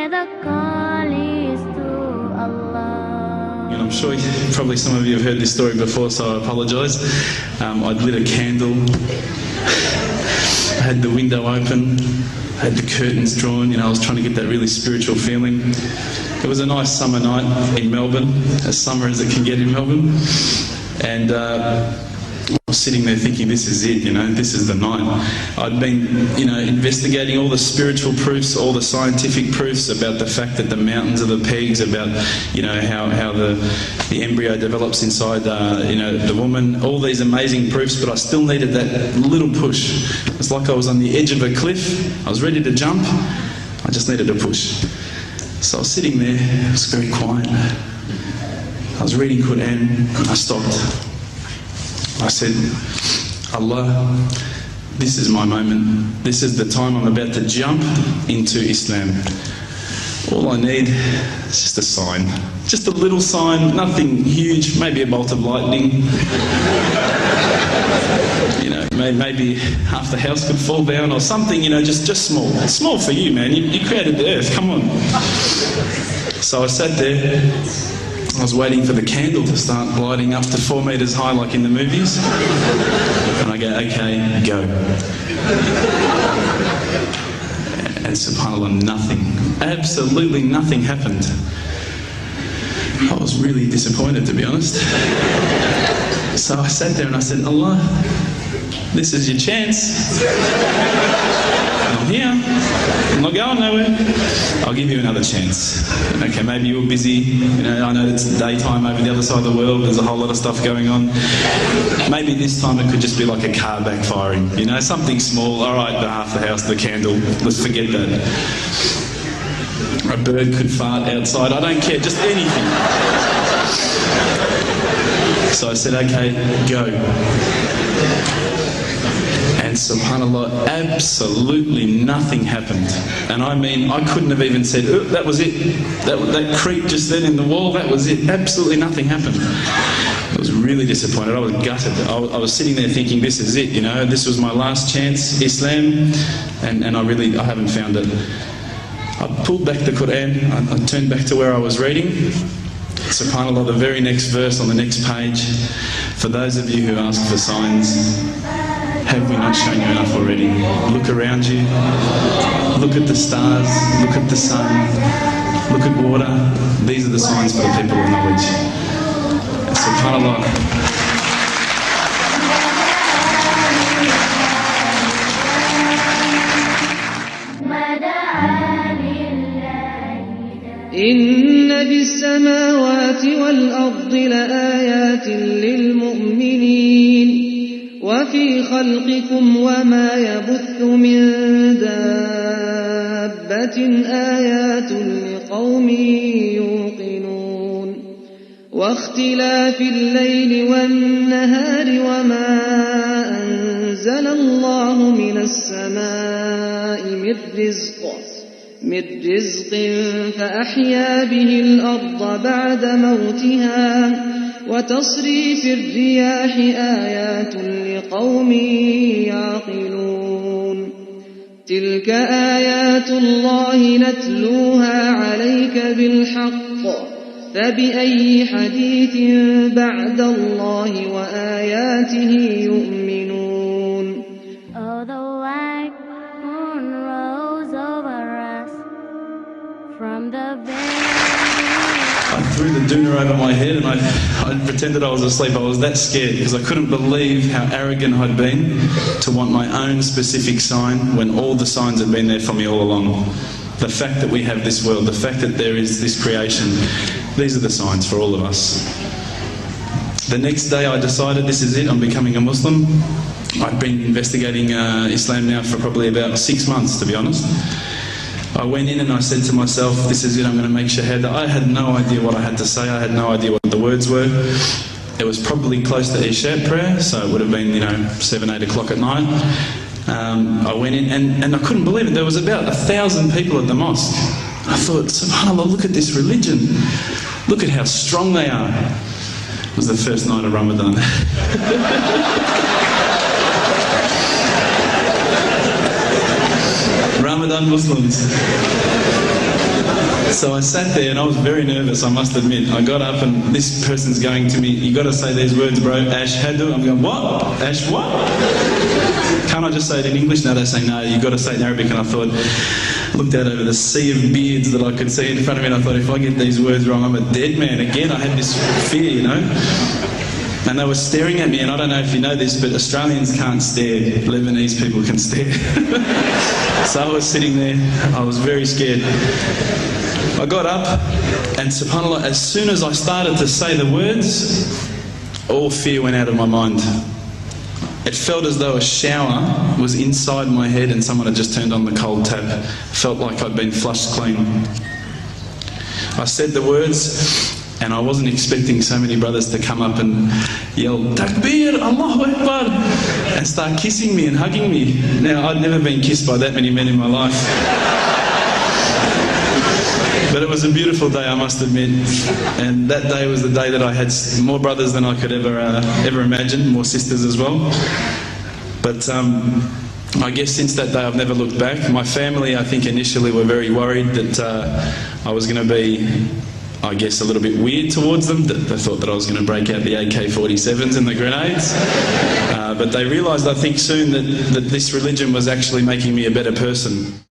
the call is to Allah. And I'm sure probably some of you have heard this story before, so I apologise. I'd lit a candle, I had the window open, I had the curtains drawn, I was trying to get that really spiritual feeling. It was a nice summer night in Melbourne, as summer as it can get in Melbourne. And I was sitting there thinking, this is it, this is the night. I'd been, investigating all the spiritual proofs, all the scientific proofs about the fact that the mountains are the pegs, about, how the embryo develops inside, the woman, all these amazing proofs, but I still needed that little push. It's like I was on the edge of a cliff, I was ready to jump, I just needed a push. So I was sitting there, it was very quiet. I was reading Quran, I stopped. I said, Allah, this is my moment. This is the time I'm about to jump into Islam. All I need is just a sign. Just a little sign, nothing huge, maybe a bolt of lightning. Maybe half the house could fall down or something, just small. It's small for you, man. You created the earth, come on. So I sat there. I was waiting for the candle to start lighting up to 4 metres high like in the movies. And I go, okay, go. And subhanAllah, nothing, absolutely nothing happened. I was really disappointed, to be honest. So I sat there and I said, Allah, this is your chance. I'm here. I'm not going nowhere. I'll give you another chance. Okay, maybe you were busy. I know it's daytime over the other side of the world. There's a whole lot of stuff going on. Maybe this time it could just be like a car backfiring. Something small. All right, half the house, the candle. Let's forget that. A bird could fart outside. I don't care. Just anything. So I said, okay, go. And subhanAllah, absolutely nothing happened. And I mean, I couldn't have even said, oh, that was it. That creep just then in the wall, that was it. Absolutely nothing happened. I was really disappointed. I was gutted. I was sitting there thinking, this is it, this was my last chance, Islam, and I haven't found it. I pulled back the Quran, I turned back to where I was reading. SubhanAllah, the very next verse on the next page, for those of you who ask for signs, have we not shown you enough already? Look around you, look at the stars, look at the sun, look at water. These are the signs for the people of knowledge. SubhanAllah. إن في السماوات والأرض لآيات للمؤمنين وفي خلقكم وما يبث من دابة آيات لقوم يوقنون واختلاف الليل والنهار وما أنزل الله من السماء من رزق فأحيا به الأرض بعد موتها وتصريف الرياح آيات لقوم يعقلون تلك آيات الله نتلوها عليك بالحق فبأي حديث بعد الله وآياته يؤمنون. Oh, the white moon rose over us from the I threw the doona over my head and I pretended I was asleep. I was that scared because I couldn't believe how arrogant I'd been to want my own specific sign when all the signs had been there for me all along. The fact that we have this world, the fact that there is this creation, these are the signs for all of us. The next day I decided this is it, I'm becoming a Muslim. I've been investigating Islam now for probably about 6 months, to be honest. I went in and I said to myself, this is it, I'm going to make shahada. I had no idea what I had to say, I had no idea what the words were. It was probably close to Isha prayer, so it would have been, 7, 8 o'clock at night. I went in and I couldn't believe it, there was about 1,000 people at the mosque. I thought, subhanAllah, look at this religion. Look at how strong they are. It was the first night of Ramadan. Ramadan Muslims. So I sat there and I was very nervous, I must admit. I got up and this person's going to me, you got to say these words, bro, ashhadu. I'm going, what? Ash what? Can't I just say it in English? No, they say, no, you got to say it in Arabic. And I thought, looked out over the sea of beards that I could see in front of me, and I thought, if I get these words wrong, I'm a dead man again. I had this fear, you know. And they were staring at me, and I don't know if you know this, but Australians can't stare. Lebanese people can stare. So I was sitting there, I was very scared. I got up, and subhanAllah, as soon as I started to say the words, all fear went out of my mind. It felt as though a shower was inside my head and someone had just turned on the cold tap. Felt like I'd been flushed clean. I said the words, and I wasn't expecting so many brothers to come up and yell, Takbir, Allahu Akbar, and start kissing me and hugging me. Now, I'd never been kissed by that many men in my life. But it was a beautiful day, I must admit. And that day was the day that I had more brothers than I could ever imagine, more sisters as well. But I guess since that day I've never looked back. My family, I think initially were very worried that I was going to be, I guess, a little bit weird towards them. They thought that I was going to break out the AK-47s and the grenades. But they realised, I think, soon that this religion was actually making me a better person.